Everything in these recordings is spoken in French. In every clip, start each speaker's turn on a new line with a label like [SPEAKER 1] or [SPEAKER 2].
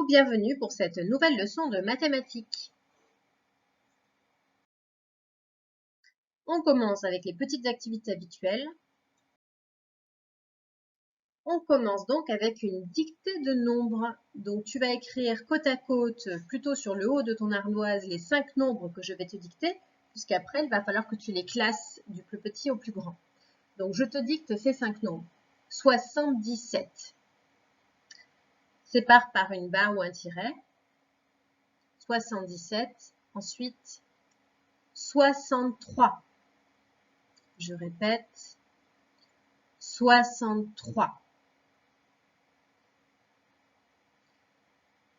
[SPEAKER 1] Bienvenue pour cette nouvelle leçon de mathématiques. On commence avec les petites activités habituelles. On commence donc avec une dictée de nombres. Donc tu vas écrire côte à côte, plutôt sur le haut de ton ardoise, les 5 nombres que je vais te dicter, puisqu'après il va falloir que tu les classes du plus petit au plus grand. Donc je te dicte ces 5 nombres. 77. Sépare par une barre ou un tiret. 77. Ensuite, 63. Je répète, 63.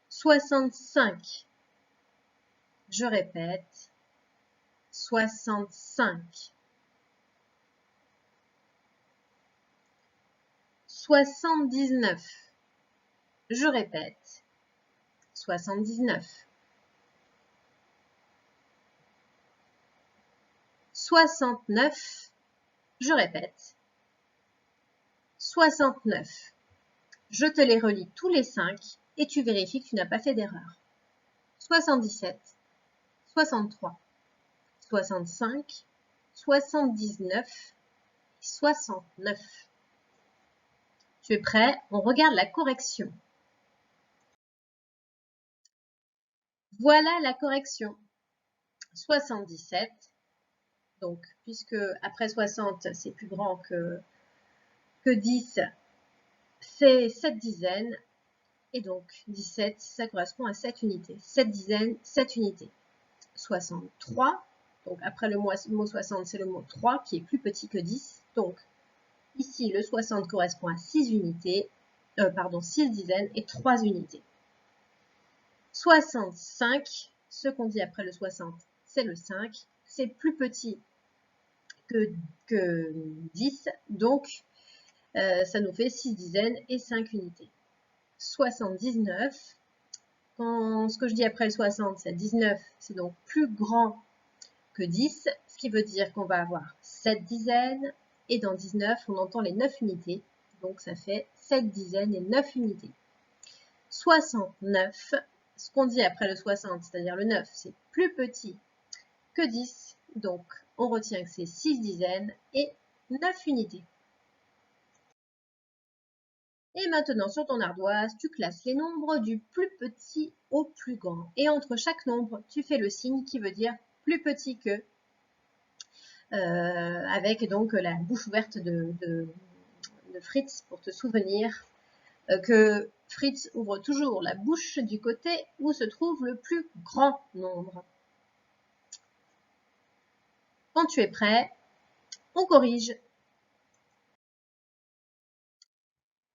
[SPEAKER 1] 65. Je répète, 65. 79. Je répète, 79. 69. Je répète, 69. Je te les relis tous les 5 et tu vérifies que tu n'as pas fait d'erreur. 77, 63, 65, 79, 69. Tu es prêt? On regarde la correction. Voilà la correction. 77. Donc, puisque après 60, c'est plus grand que 10, c'est 7 dizaines. Et donc, 17, ça correspond à 7 unités. 7 dizaines, 7 unités. 63. Donc, après le mot 60, c'est le mot 3 qui est plus petit que 10. Donc, ici, le 60 correspond à 6 unités. 6 dizaines et 3 unités. 65, ce qu'on dit après le 60, c'est le 5. C'est plus petit que 10, donc ça nous fait 6 dizaines et 5 unités. 79, ce que je dis après le 60, c'est 19, c'est donc plus grand que 10, ce qui veut dire qu'on va avoir 7 dizaines, et dans 19, on entend les 9 unités, donc ça fait 7 dizaines et 9 unités. 69, ce qu'on dit après le 60, c'est-à-dire le 9, c'est plus petit que 10, donc on retient que c'est 6 dizaines et 9 unités. Et maintenant, sur ton ardoise, tu classes les nombres du plus petit au plus grand. Et entre chaque nombre, tu fais le signe qui veut dire plus petit que, avec donc la bouche ouverte de Fritz pour te souvenir que Fritz ouvre toujours la bouche du côté où se trouve le plus grand nombre. Quand tu es prêt, on corrige.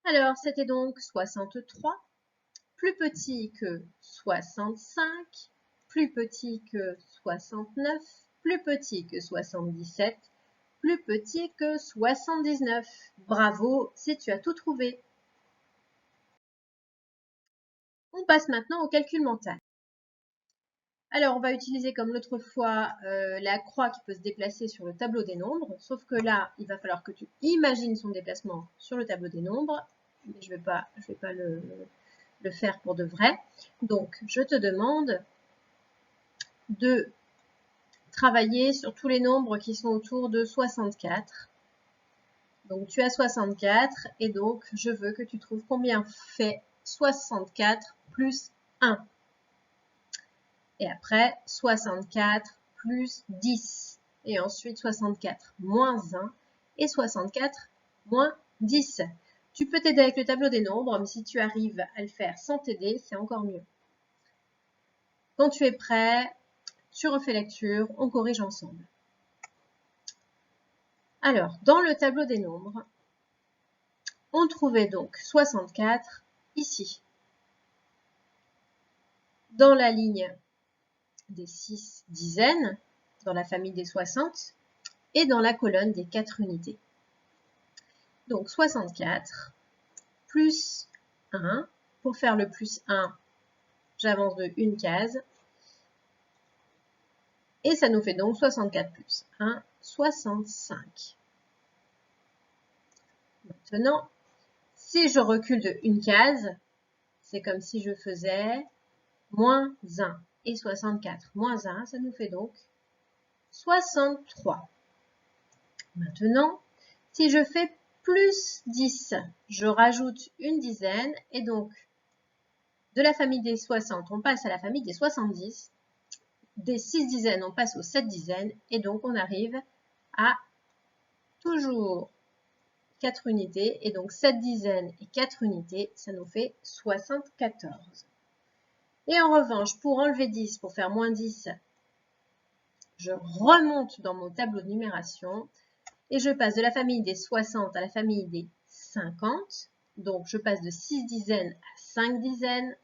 [SPEAKER 1] Alors, c'était donc 63, plus petit que 65, plus petit que 69, plus petit que 77, plus petit que 79. Bravo si tu as tout trouvé. On passe maintenant au calcul mental. Alors, on va utiliser comme l'autre fois la croix qui peut se déplacer sur le tableau des nombres, sauf que là, il va falloir que tu imagines son déplacement sur le tableau des nombres. Mais je ne vais pas le faire pour de vrai. Donc, je te demande de travailler sur tous les nombres qui sont autour de 64. Donc, tu as 64 et donc, je veux que tu trouves combien fait 64 plus 1. Et après, 64 plus 10. Et ensuite, 64 moins 1 et 64 moins 10. Tu peux t'aider avec le tableau des nombres, mais si tu arrives à le faire sans t'aider, c'est encore mieux. Quand tu es prêt, tu refais lecture, on corrige ensemble. Alors, dans le tableau des nombres, on trouvait donc 64 ici. Dans la ligne des 6 dizaines, dans la famille des 60, et dans la colonne des 4 unités. Donc 64 plus 1. Pour faire le plus 1, j'avance de une case. Et ça nous fait donc 64 plus 1, 65. Maintenant, si je recule de une case, c'est comme si je faisais moins 1 et 64. Moins 1, ça nous fait donc 63. Maintenant, si je fais plus 10, je rajoute une dizaine et donc de la famille des 60, on passe à la famille des 70. Des 6 dizaines, on passe aux 7 dizaines et donc on arrive à toujours 4 unités et donc 7 dizaines et 4 unités, ça nous fait 74. Et en revanche, pour enlever 10, pour faire moins 10, je remonte dans mon tableau de numération et je passe de la famille des 60 à la famille des 50. Donc, je passe de 6 dizaines à 5 dizaines.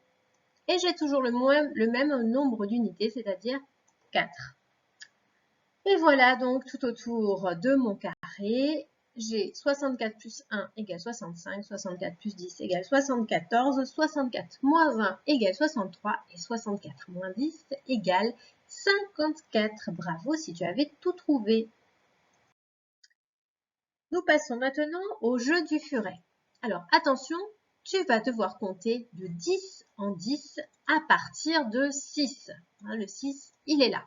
[SPEAKER 1] Et j'ai toujours le même nombre d'unités, c'est-à-dire 4. Et voilà donc tout autour de mon carré. J'ai 64 plus 1 égale 65, 64 plus 10 égale 74, 64 moins 20 égale 63 et 64 moins 10 égale 54. Bravo si tu avais tout trouvé. Nous passons maintenant au jeu du furet. Alors attention, tu vas devoir compter de 10 en 10 à partir de 6. Le 6, il est là.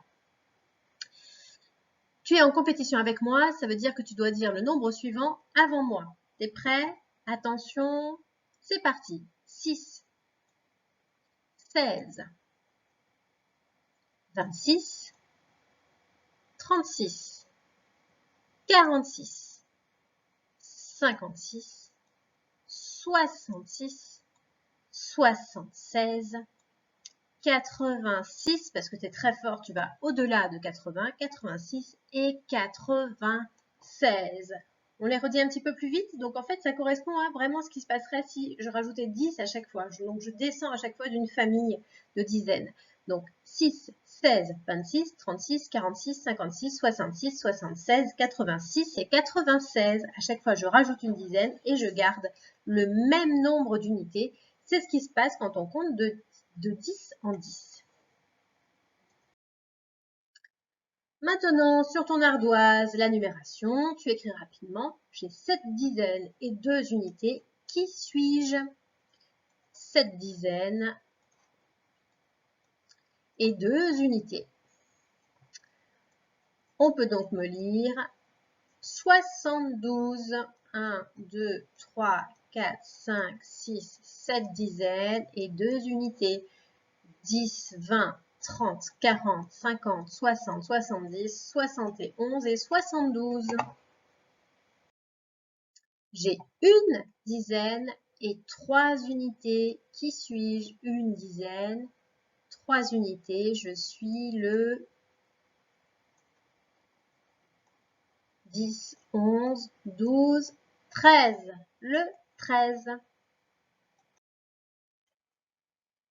[SPEAKER 1] Tu es en compétition avec moi, ça veut dire que tu dois dire le nombre suivant avant moi. T'es prêt? Attention, c'est parti. 6, 16, 26, 36, 46, 56, 66, 76, 86, parce que tu es très fort, tu vas au-delà de 80, 86 et 96. On les redit un petit peu plus vite. Donc, en fait, ça correspond à vraiment ce qui se passerait si je rajoutais 10 à chaque fois. Donc, je descends à chaque fois d'une famille de dizaines. Donc, 6, 16, 26, 36, 46, 56, 66, 76, 86 et 96. À chaque fois, je rajoute une dizaine et je garde le même nombre d'unités. C'est ce qui se passe quand on compte de 10 en 10. Maintenant, sur ton ardoise, la numération, tu écris rapidement. J'ai 7 dizaines et 2 unités. Qui suis-je? 7 dizaines et 2 unités. On peut donc me lire 72, 1, 2, 3, 4, 5, 6, 7 dizaines et 2 unités. 10, 20, 30, 40, 50, 60, 70, 71 et 72. J'ai une dizaine et 3 unités. Qui suis-je? Une dizaine, 3 unités. Je suis le 10, 11, 12, 13. Le 13.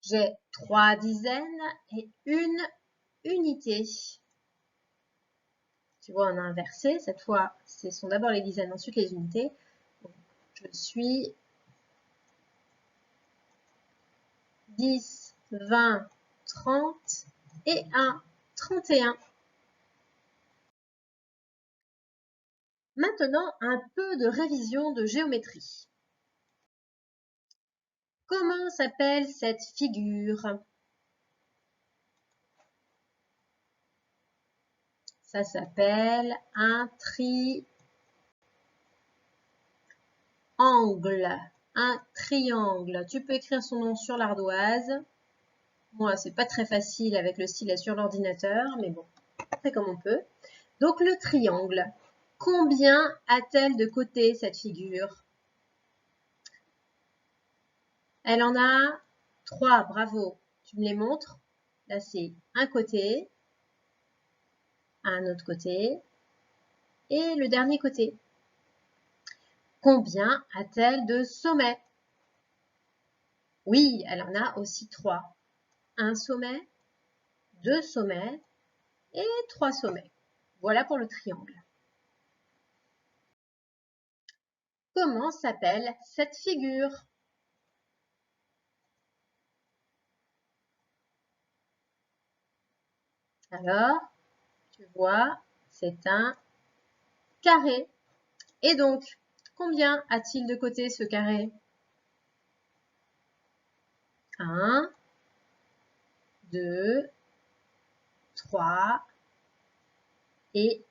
[SPEAKER 1] J'ai 3 dizaines et une unité. Tu vois, on a inversé. Cette fois, ce sont d'abord les dizaines, ensuite les unités. Donc, je suis 10, 20, 30 et 1, 31. Maintenant, un peu de révision de géométrie. Comment s'appelle cette figure? Ça s'appelle un triangle. Un triangle. Tu peux écrire son nom sur l'ardoise. Moi, c'est pas très facile avec le stylet sur l'ordinateur, mais bon, on fait comme on peut. Donc, le triangle. Combien a-t-elle de côtés, cette figure? Elle en a 3, bravo. Tu me les montres? Là, c'est un côté, un autre côté et le dernier côté. Combien a-t-elle de sommets? Oui, elle en a aussi 3. Un sommet, 2 sommets et 3 sommets. Voilà pour le triangle. Comment s'appelle cette figure? Alors, tu vois, c'est un carré. Et donc, combien a-t-il de côtés ce carré? 1, 2, 3 et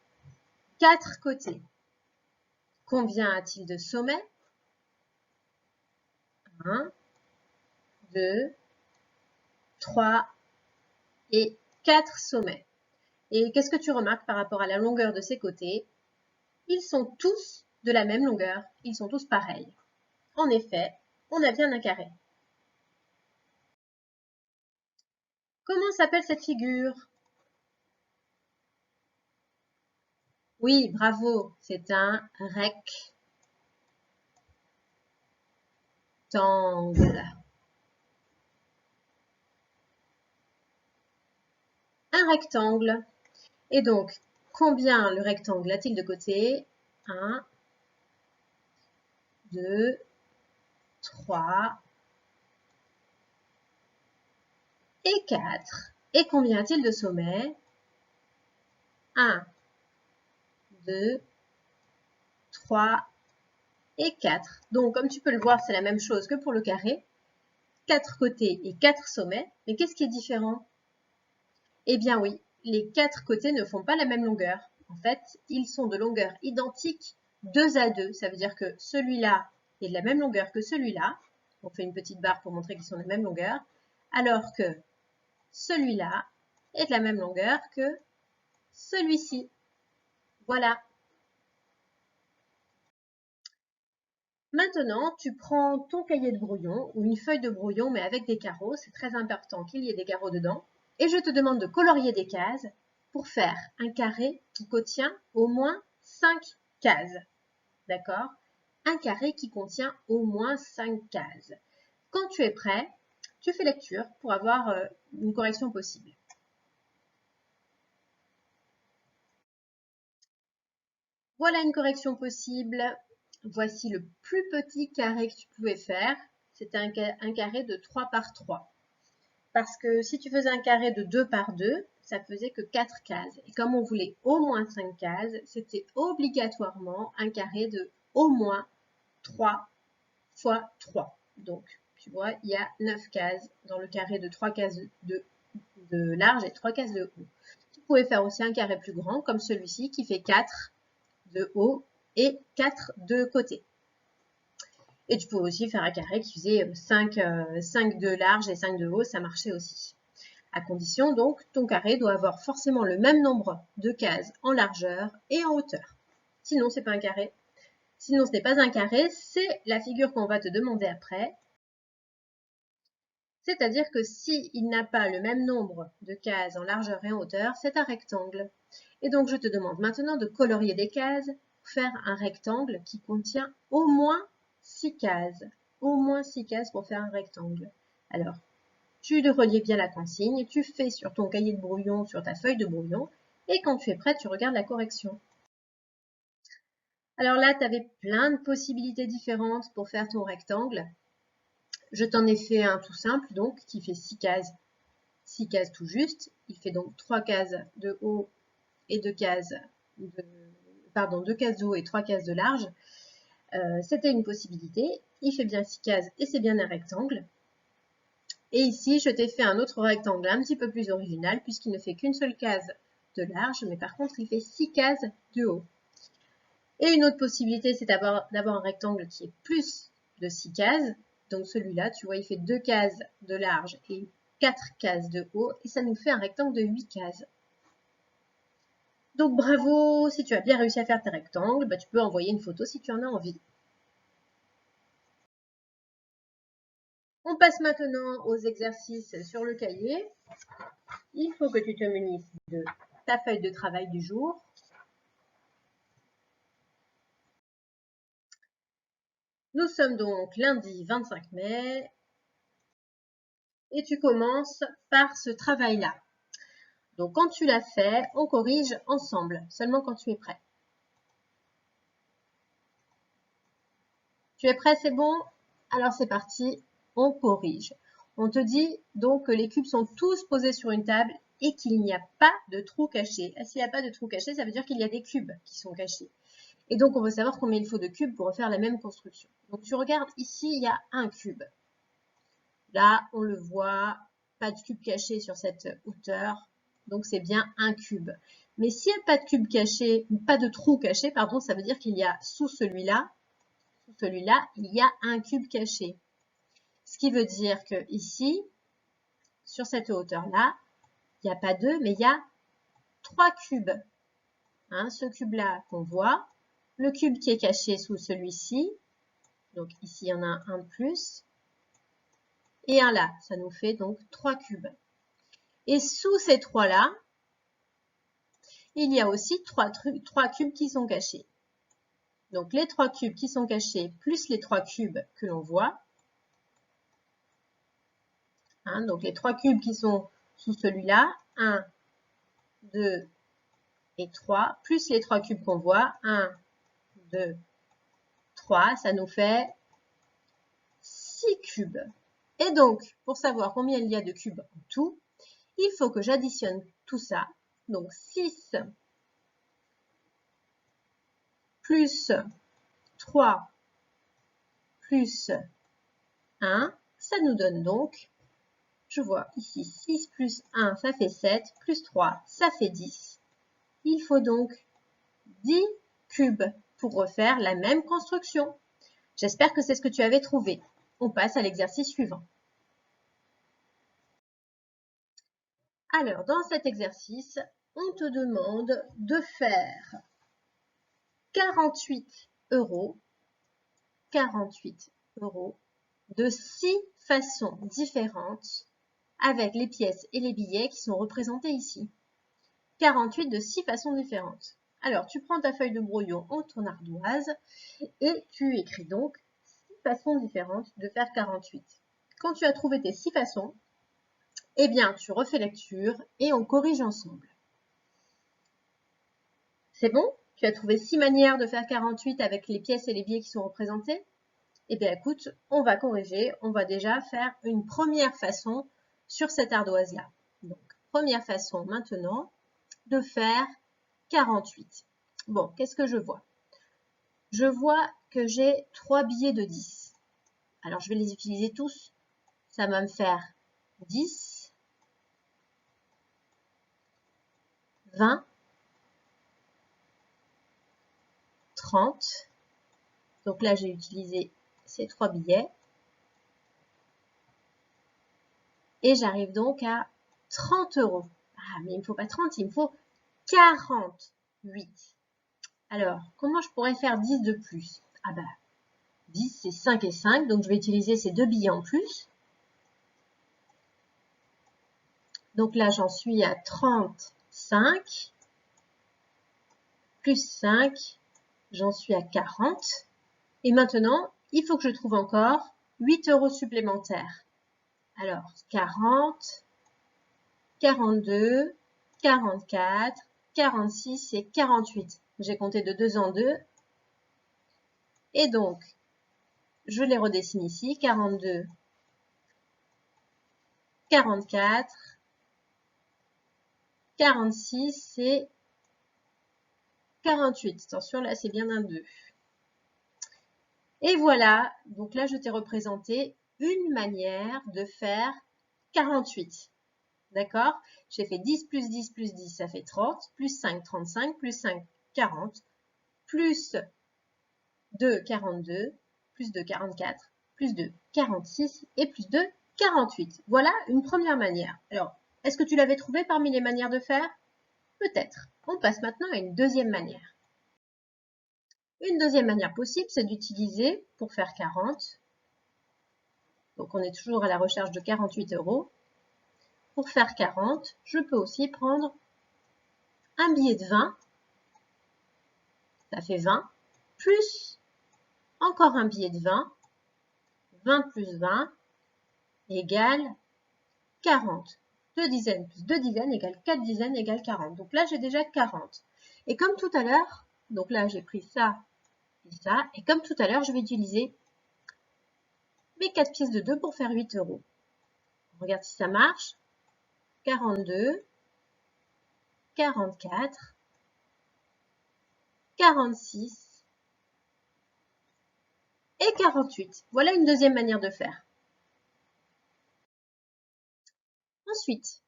[SPEAKER 1] 4 côtés. Combien a-t-il de sommets? 1, 2, 3 et 4 sommets. Et qu'est-ce que tu remarques par rapport à la longueur de ces côtés? Ils sont tous de la même longueur, ils sont tous pareils. En effet, on a bien un carré. Comment s'appelle cette figure? Oui, bravo, c'est un rectangle. Un rectangle. Et donc, combien le rectangle a-t-il de côtés? 1, 2, 3 et 4. Et combien a-t-il de sommets? 1, 2, 3 et 4. Donc, comme tu peux le voir, c'est la même chose que pour le carré. 4 côtés et 4 sommets. Mais qu'est-ce qui est différent? Eh bien oui, les 4 côtés ne font pas la même longueur. En fait, ils sont de longueur identique 2 à 2. Ça veut dire que celui-là est de la même longueur que celui-là. On fait une petite barre pour montrer qu'ils sont de la même longueur. Alors que celui-là est de la même longueur que celui-ci. Voilà. Maintenant, tu prends ton cahier de brouillon ou une feuille de brouillon, mais avec des carreaux. C'est très important qu'il y ait des carreaux dedans. Et je te demande de colorier des cases pour faire un carré qui contient au moins 5 cases. D'accord? Un carré qui contient au moins 5 cases. Quand tu es prêt, tu fais lecture pour avoir une correction possible. Voilà une correction possible. Voici le plus petit carré que tu pouvais faire. C'était un carré de 3 par 3. Parce que si tu faisais un carré de 2 par 2, ça faisait que 4 cases. Et comme on voulait au moins 5 cases, c'était obligatoirement un carré de au moins 3 fois 3. Donc, tu vois, il y a 9 cases dans le carré de 3 cases de large et 3 cases de haut. Tu pouvais faire aussi un carré plus grand, comme celui-ci, qui fait 4 de haut et 4 de côté. Et tu pouvais aussi faire un carré qui faisait 5 de large et 5 de haut, ça marchait aussi. À condition donc, ton carré doit avoir forcément le même nombre de cases en largeur et en hauteur. Sinon, c'est pas un carré. Sinon, ce n'est pas un carré, c'est la figure qu'on va te demander après. C'est-à-dire que s'il n'a pas le même nombre de cases en largeur et en hauteur, c'est un rectangle. Et donc, je te demande maintenant de colorier des cases pour faire un rectangle qui contient au moins 6 cases. Au moins 6 cases pour faire un rectangle. Alors, tu relies bien la consigne, tu fais sur ton cahier de brouillon, sur ta feuille de brouillon, et quand tu es prêt, tu regardes la correction. Alors là, tu avais plein de possibilités différentes pour faire ton rectangle. Je t'en ai fait un tout simple, donc, qui fait 6 cases tout juste. Il fait donc 3 cases de haut et 2 cases de, 2 cases de haut et 3 cases de large. C'était une possibilité. Il fait bien 6 cases et c'est bien un rectangle. Et ici, je t'ai fait un autre rectangle un petit peu plus original puisqu'il ne fait qu'une seule case de large, mais par contre, il fait 6 cases de haut. Et une autre possibilité, c'est d'avoir un rectangle qui est plus de 6 cases. Donc celui-là, tu vois, il fait 2 cases de large et 4 cases de haut. Et ça nous fait un rectangle de 8 cases. Donc bravo, si tu as bien réussi à faire tes rectangles, bah, tu peux envoyer une photo si tu en as envie. On passe maintenant aux exercices sur le cahier. Il faut que tu te munisses de ta feuille de travail du jour. Nous sommes donc lundi 25 mai et tu commences par ce travail-là. Donc quand tu l'as fait, on corrige ensemble, seulement quand tu es prêt. Tu es prêt, c'est bon? Alors c'est parti, on corrige. On te dit donc que les cubes sont tous posés sur une table et qu'il n'y a pas de trou caché. S'il n'y a pas de trou caché, ça veut dire qu'il y a des cubes qui sont cachés. Et donc on veut savoir combien il faut de cubes pour refaire la même construction. Donc tu regardes ici, il y a un cube. Là, on le voit, pas de cube caché sur cette hauteur, donc c'est bien un cube. Mais s'il n'y a pas de cube caché, pas de trou caché, pardon, ça veut dire qu'il y a sous celui-là, il y a un cube caché. Ce qui veut dire que ici, sur cette hauteur-là, il n'y a pas 2, mais il y a 3 cubes. Hein, ce cube-là qu'on voit, le cube qui est caché sous celui-ci, donc ici il y en a un de plus, et un là, ça nous fait donc 3 cubes. Et sous ces 3-là, il y a aussi 3 cubes qui sont cachés. Donc les 3 cubes qui sont cachés, plus les 3 cubes que l'on voit, hein, donc les 3 cubes qui sont sous celui-là, 1, 2 et 3, plus les 3 cubes qu'on voit, 1, 2, 3, ça nous fait 6 cubes. Et donc, pour savoir combien il y a de cubes en tout, il faut que j'additionne tout ça. Donc 6 plus 3 plus 1, ça nous donne donc, je vois ici 6 plus 1, ça fait 7, plus 3, ça fait 10. Il faut donc 10 cubes pour refaire la même construction. J'espère que c'est ce que tu avais trouvé. On passe à l'exercice suivant. Alors, dans cet exercice, on te demande de faire 48 euros de 6 façons différentes avec les pièces et les billets qui sont représentés ici. 48 de 6 façons différentes. Alors, tu prends ta feuille de brouillon en ton ardoise et tu écris donc 6 façons différentes de faire 48. Quand tu as trouvé tes 6 façons, eh bien, tu refais lecture et on corrige ensemble. C'est bon? Tu as trouvé 6 manières de faire 48 avec les pièces et les billets qui sont représentés? Eh bien, écoute, on va corriger. On va déjà faire une première façon sur cette ardoise-là. Donc, première façon maintenant de faire 48. Bon, qu'est-ce que je vois? Je vois que j'ai 3 billets de 10. Alors, je vais les utiliser tous. Ça va me faire 10, 20, 30. Donc là, j'ai utilisé ces 3 billets. Et j'arrive donc à 30 euros. Ah, mais il ne me faut pas 30, il me faut 48. Alors, comment je pourrais faire 10 de plus? Ah bah, 10 c'est 5 et 5, donc je vais utiliser ces 2 billets en plus. Donc là, j'en suis à 35, plus 5, j'en suis à 40. Et maintenant, il faut que je trouve encore 8 euros supplémentaires. Alors, 40, 42, 44, 46 et 48. J'ai compté de 2 en 2. Et donc, je les redessine ici. 42, 44, 46 et 48. Attention, là, c'est bien un 2. Et voilà, donc là, je t'ai représenté une manière de faire 48. D'accord? J'ai fait 10 plus 10 plus 10, ça fait 30, plus 5, 35, plus 5, 40, plus 2, 42, plus 2, 44, plus 2, 46 et plus 2, 48. Voilà une première manière. Alors, est-ce que tu l'avais trouvé parmi les manières de faire? Peut-être. On passe maintenant à une deuxième manière. Une deuxième manière possible, c'est d'utiliser, pour faire 40, donc on est toujours à la recherche de 48 euros. Pour faire 40, je peux aussi prendre un billet de 20, ça fait 20, plus encore un billet de 20, 20 plus 20 égale 40. 2 dizaines plus 2 dizaines égale 4 dizaines égale 40. Donc là, j'ai déjà 40. Et comme tout à l'heure, donc là, j'ai pris ça et ça, et comme tout à l'heure, je vais utiliser mes 4 pièces de 2 pour faire 8 euros. On regarde si ça marche. 42, 44, 46 et 48. Voilà une deuxième manière de faire. Ensuite,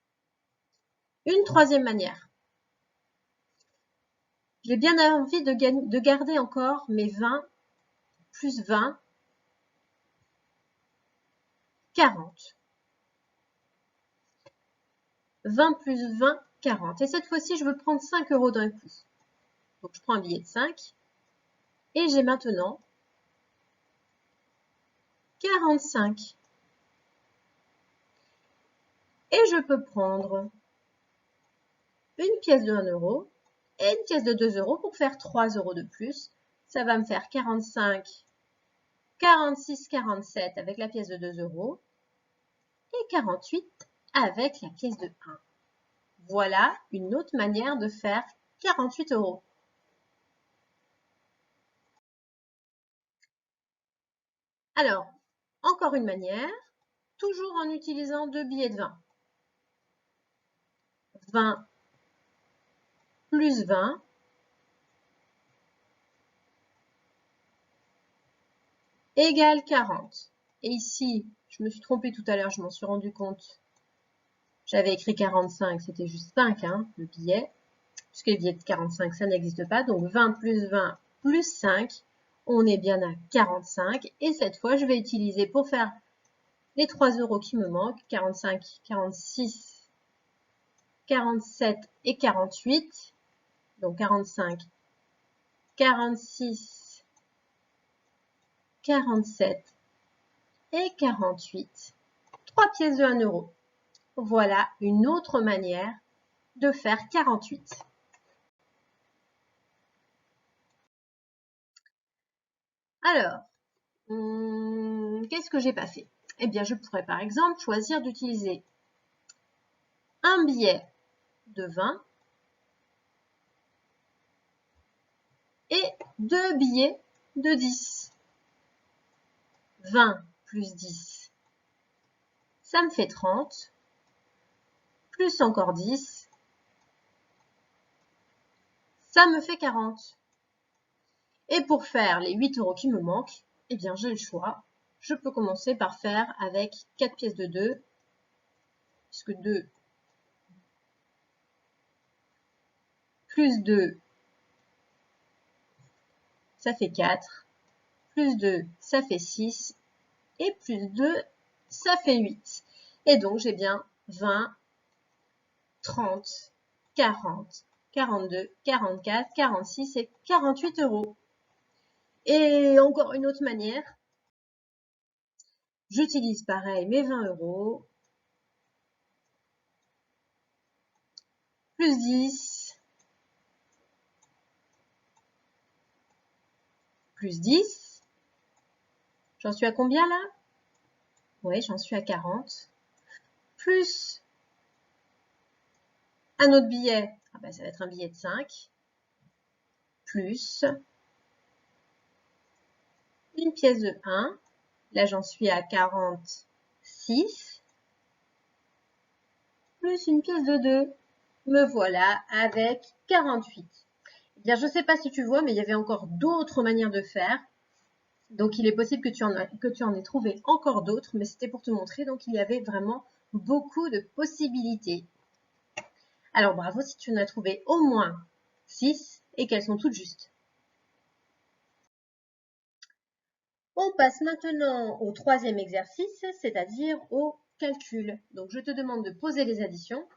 [SPEAKER 1] une troisième manière. J'ai bien envie de garder encore mes 20 plus 20, 40. 20 plus 20, 40. Et cette fois-ci, je veux prendre 5 € d'un coup. Donc, je prends un billet de 5. Et j'ai maintenant 45. Et je peux prendre une pièce de 1 € et une pièce de 2 € pour faire 3 € de plus. Ça va me faire 45, 46, 47 avec la pièce de 2 € et 48 avec la pièce de 1. Voilà une autre manière de faire 48 €. Alors, encore une manière, toujours en utilisant 2 billets de 20. 20 plus 20 égale 40. Et ici, je me suis trompée tout à l'heure, je m'en suis rendu compte. J'avais écrit 45, c'était juste 5, hein, le billet. Puisque les billets de 45, ça n'existe pas. Donc 20 plus 20 plus 5, on est bien à 45. Et cette fois, je vais utiliser pour faire les 3 € qui me manquent, 45, 46, 47 et 48. Donc 45, 46, 47 et 48. 3 pièces de 1 €. Voilà une autre manière de faire 48. Alors, qu'est-ce que j'ai pas fait? Eh bien, je pourrais par exemple choisir d'utiliser un billet de 20 et 2 billets de 10. 20 plus 10, ça me fait 30, plus encore 10, ça me fait 40. Et pour faire les 8 € qui me manquent, eh bien j'ai le choix. Je peux commencer par faire avec 4 pièces de 2, puisque 2 plus 2, ça fait 4, plus 2, ça fait 6, et plus 2, ça fait 8. Et donc j'ai bien 20, 30, 40, 42, 44, 46 et 48 €. Et encore une autre manière, j'utilise pareil mes 20 €, plus 10, plus 10. J'en suis à combien là? Oui, j'en suis à 40. Plus un autre billet, ah ben, ça va être un billet de 5. Plus une pièce de 1. Là, j'en suis à 46. Plus une pièce de 2. Me voilà avec 48. Eh bien, je ne sais pas si tu vois, mais il y avait encore d'autres manières de faire. Donc, il est possible que tu en aies trouvé encore d'autres, mais c'était pour te montrer. Donc, il y avait vraiment beaucoup de possibilités. Alors, bravo si tu en as trouvé au moins 6 et qu'elles sont toutes justes. On passe maintenant au troisième exercice, c'est-à-dire au calcul. Donc, je te demande de poser les additions.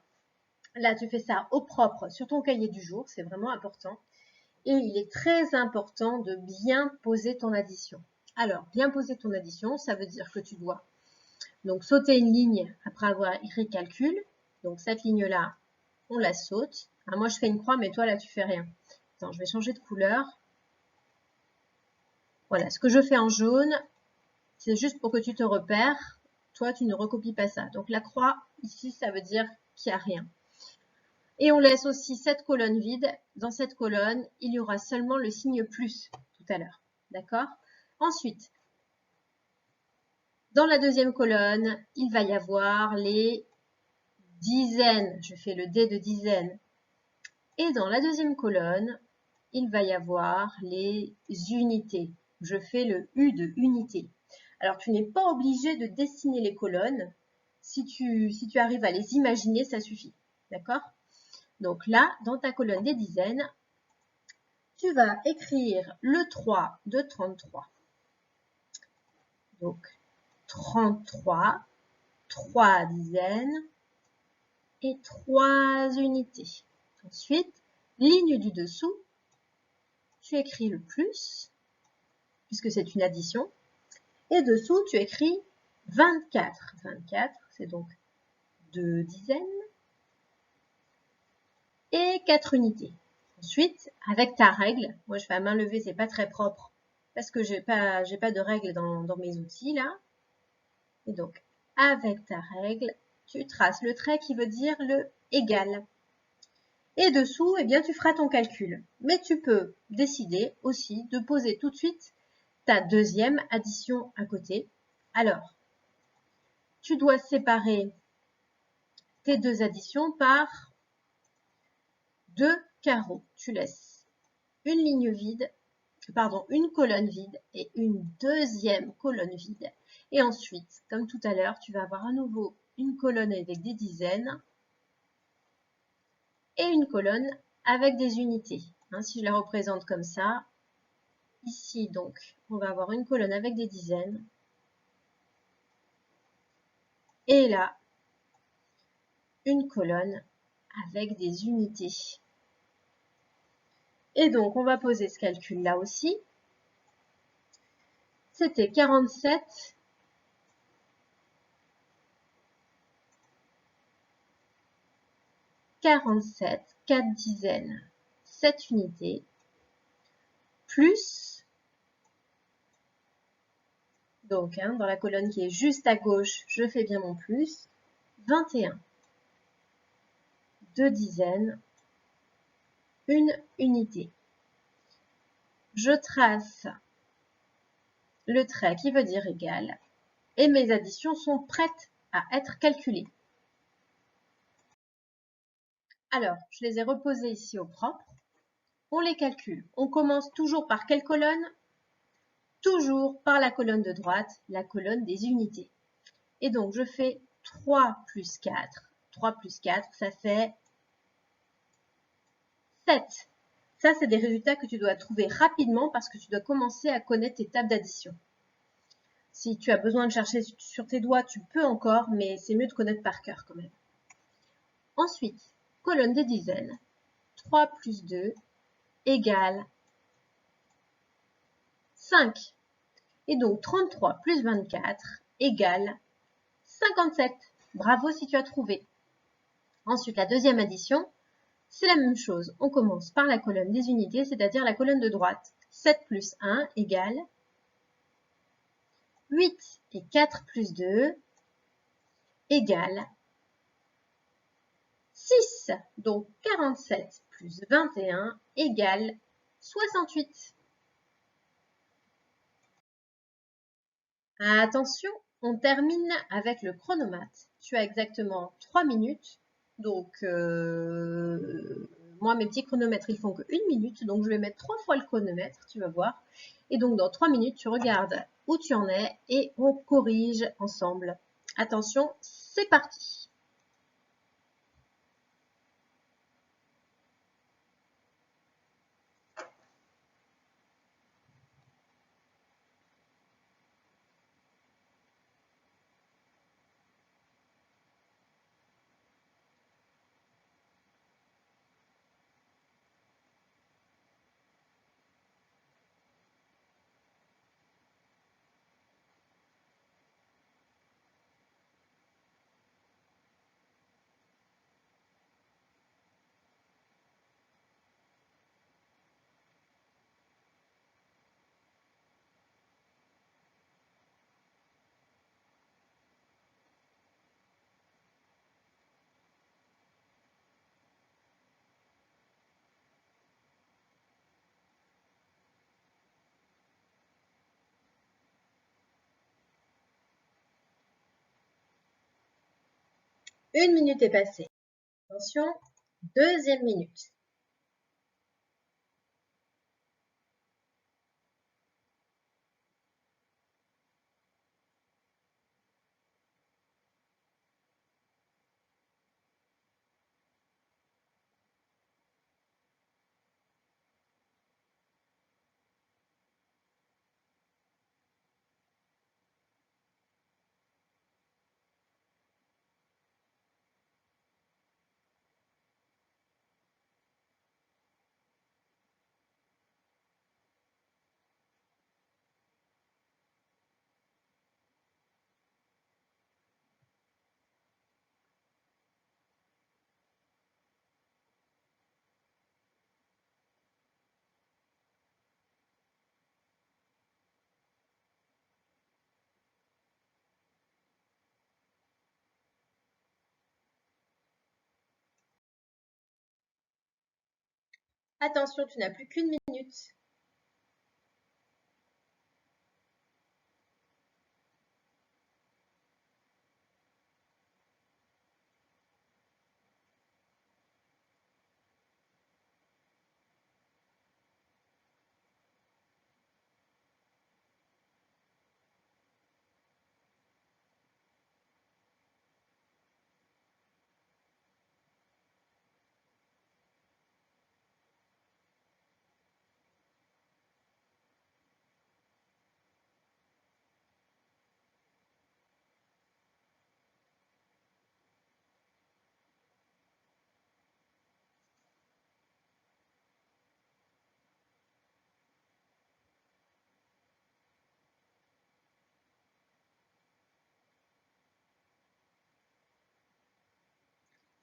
[SPEAKER 1] Là, tu fais ça au propre sur ton cahier du jour, c'est vraiment important. Et il est très important de bien poser ton addition. Alors, bien poser ton addition, ça veut dire que tu dois donc sauter une ligne après avoir écrit calcul. Donc, cette ligne-là, on la saute. Alors, moi, je fais une croix, mais toi, là, tu fais rien. Attends, je vais changer de couleur. Voilà, ce que je fais en jaune, c'est juste pour que tu te repères. Toi, tu ne recopies pas ça. Donc, la croix, ici, ça veut dire qu'il n'y a rien. Et on laisse aussi cette colonne vide. Dans cette colonne, il y aura seulement le signe plus tout à l'heure. D'accord? Ensuite, dans la deuxième colonne, il va y avoir les dizaines. Je fais le D de dizaines. Et dans la deuxième colonne, il va y avoir les unités. Je fais le U de unité. Alors, tu n'es pas obligé de dessiner les colonnes. si tu arrives à les imaginer, ça suffit. D'accord? Donc là, dans ta colonne des dizaines, tu vas écrire le 3 de 33. Donc 33, 3 dizaines et 3 unités. Ensuite, ligne du dessous, tu écris le plus, puisque c'est une addition. Et dessous, tu écris 24. 24, c'est donc 2 dizaines et 4 unités. Ensuite, avec ta règle, moi je fais à main levée, c'est pas très propre, parce que j'ai pas de règle dans mes outils là. Et donc, avec ta règle, tu traces le trait qui veut dire le égal. Et dessous, eh bien, tu feras ton calcul. Mais tu peux décider aussi de poser tout de suite ta deuxième addition à côté. Alors, tu dois séparer tes deux additions par deux carreaux. Tu laisses une ligne vide, pardon, une colonne vide et une deuxième colonne vide. Et ensuite, comme tout à l'heure, tu vas avoir à nouveau une colonne avec des dizaines et une colonne avec des unités. Hein, si je la représente comme ça, ici donc, on va avoir une colonne avec des dizaines. Et là, une colonne avec des unités. Et donc, on va poser ce calcul-là aussi. C'était 47 47, 4 dizaines, 7 unités, plus, donc hein, dans la colonne qui est juste à gauche, je fais bien mon plus, 21, 2 dizaines, 1 unité. Je trace le trait qui veut dire égal, et mes additions sont prêtes à être calculées. Alors, je les ai reposées ici au propre. On les calcule. On commence toujours par quelle colonne? Toujours par la colonne de droite, la colonne des unités. Et donc, je fais 3 plus 4. 3 plus 4, ça fait 7. Ça, c'est des résultats que tu dois trouver rapidement parce que tu dois commencer à connaître tes tables d'addition. Si tu as besoin de chercher sur tes doigts, tu peux encore, mais c'est mieux de connaître par cœur quand même. Ensuite, colonne des dizaines. 3 plus 2 égale 5. Et donc, 33 plus 24 égale 57. Bravo si tu as trouvé. Ensuite, la deuxième addition, c'est la même chose. On commence par la colonne des unités, c'est-à-dire la colonne de droite. 7 plus 1 égale 8. Et 4 plus 2 égale 6. Donc 47 plus 21 égale 68. Attention, on termine avec le chronomètre. Tu as exactement 3 minutes. Donc, moi, mes petits chronomètres, ils font que 1 minute. Donc, je vais mettre 3 fois le chronomètre, tu vas voir. Et donc, dans 3 minutes, tu regardes où tu en es et on corrige ensemble. Attention, c'est parti. Une minute est passée. Attention, deuxième minute. Attention, tu n'as plus qu'une minute.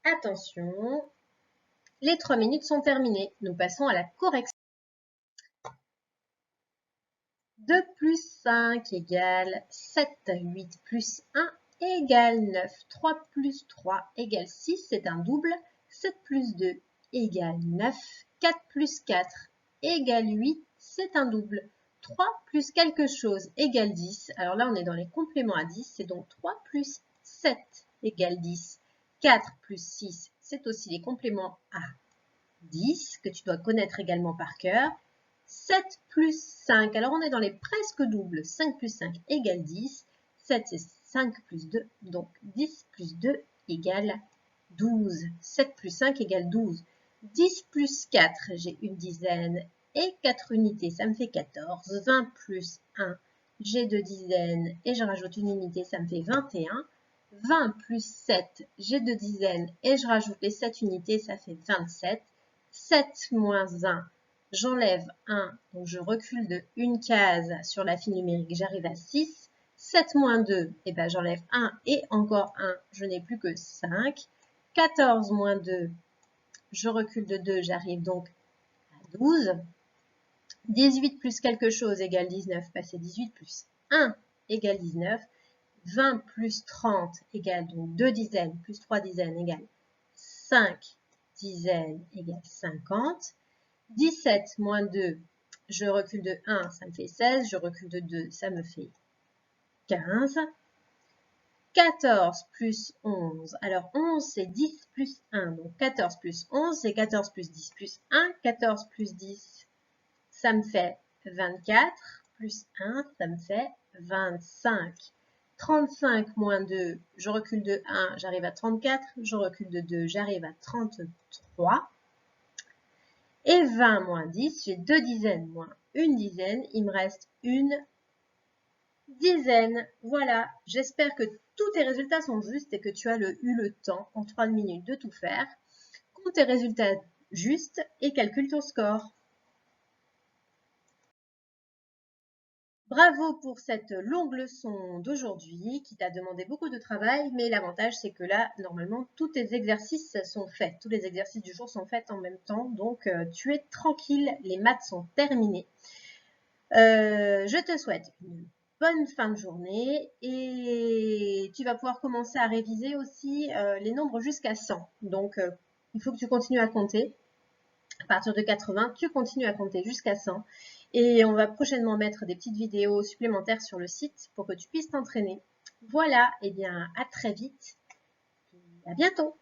[SPEAKER 1] Attention, les 3 minutes sont terminées. Nous passons à la correction. 2 plus 5 égale 7. 8 plus 1 égale 9. 3 plus 3 égale 6, c'est un double. 7 plus 2 égale 9. 4 plus 4 égale 8, c'est un double. 3 plus quelque chose égale 10. Alors là, on est dans les compléments à 10. C'est donc 3 plus 7 égale 10. 4 plus 6, c'est aussi les compléments à 10 que tu dois connaître également par cœur. 7 plus 5, alors on est dans les presque doubles. 5 plus 5 égale 10. 7 c'est 5 plus 2, donc 10 plus 2 égale 12. 7 plus 5 égale 12. 10 plus 4, j'ai une dizaine et 4 unités, ça me fait 14. 20 plus 1, j'ai 2 dizaines et je rajoute une unité, ça me fait 21. 20 plus 7, j'ai 2 dizaines et je rajoute les 7 unités, ça fait 27. 7 moins 1, j'enlève 1, donc je recule de une case sur la file numérique, j'arrive à 6. 7 moins 2, eh ben j'enlève 1 et encore 1, je n'ai plus que 5. 14 moins 2, je recule de 2, j'arrive donc à 12. 18 plus quelque chose égale 19, c'est 18 plus 1 égale 19. 20 plus 30 égale donc 2 dizaines plus 3 dizaines égale 5 dizaines égale 50. 17 moins 2, je recule de 1, ça me fait 16. Je recule de 2, ça me fait 15. 14 plus 11. Alors 11, c'est 10 plus 1. Donc 14 plus 11, c'est 14 plus 10 plus 1. 14 plus 10, ça me fait 24. Plus 1, ça me fait 25. 35 moins 2, je recule de 1, j'arrive à 34. Je recule de 2, j'arrive à 33. Et 20 moins 10, j'ai 2 dizaines moins une dizaine, il me reste une dizaine. Voilà, j'espère que tous tes résultats sont justes et que tu as eu le temps en 3 minutes de tout faire. Compte tes résultats justes et calcule ton score. Bravo pour cette longue leçon d'aujourd'hui qui t'a demandé beaucoup de travail, mais l'avantage c'est que là, normalement, tous tes exercices sont faits. Tous les exercices du jour sont faits en même temps, donc tu es tranquille, les maths sont terminées. Je te souhaite une bonne fin de journée et tu vas pouvoir commencer à réviser aussi les nombres jusqu'à 100. Donc, il faut que tu continues à compter. À partir de 80, tu continues à compter jusqu'à 100. Et on va prochainement mettre des petites vidéos supplémentaires sur le site pour que tu puisses t'entraîner. Voilà, et bien à très vite et à bientôt.